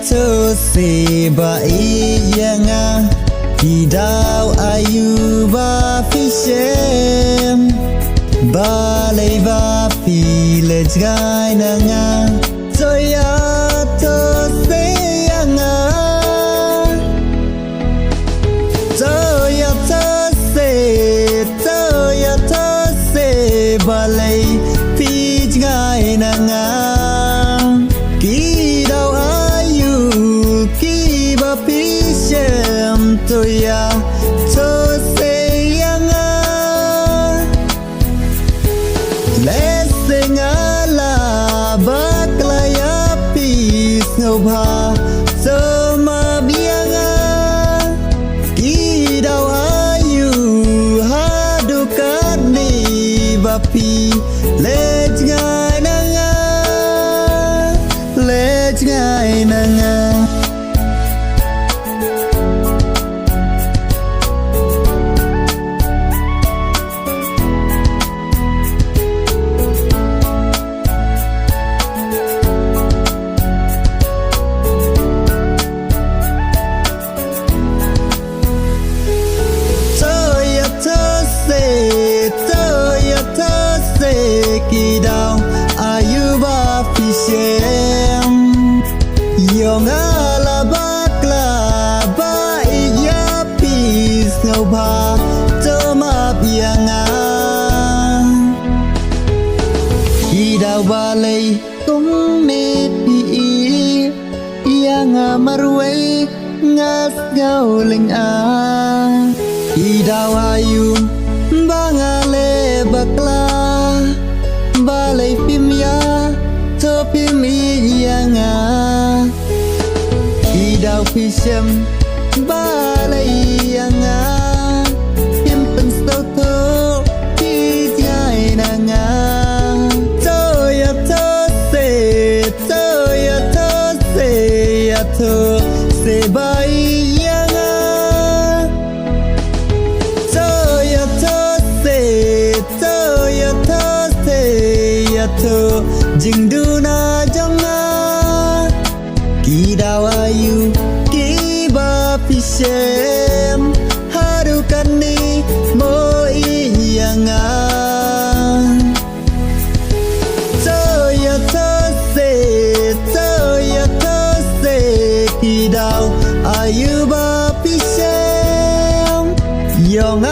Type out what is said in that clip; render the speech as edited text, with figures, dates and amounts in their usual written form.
to se baieid nga Di daw ayu ba fishem Balay ba village gai na nga Toya to se nga Toya to se balay village gai na nga Ki daw ayu ki ba fishem Toya to se nga Lesing ala baklaya pis ngobha sama bianga Ki daw ayu hadukat ni bapi Let's ngai na nga Let's ngai na nga Ki daw ayu ba fishem Yong ala bakla baieid ya pis ngobha toma bianga Ki daw balay tung ne pi yang marway ngas gauling Ki daw ayu bangale bakla Balay pim ya to pim nga Ki daw fishem balay nga Pim pen sto to ki jai na nga Toya to se ya to se baieid nga Toya to to jing du na jong nga Ki daw ayu ki ba fishem harukan ni mo nga Toya to se Ki daw ayu ba fishem Yong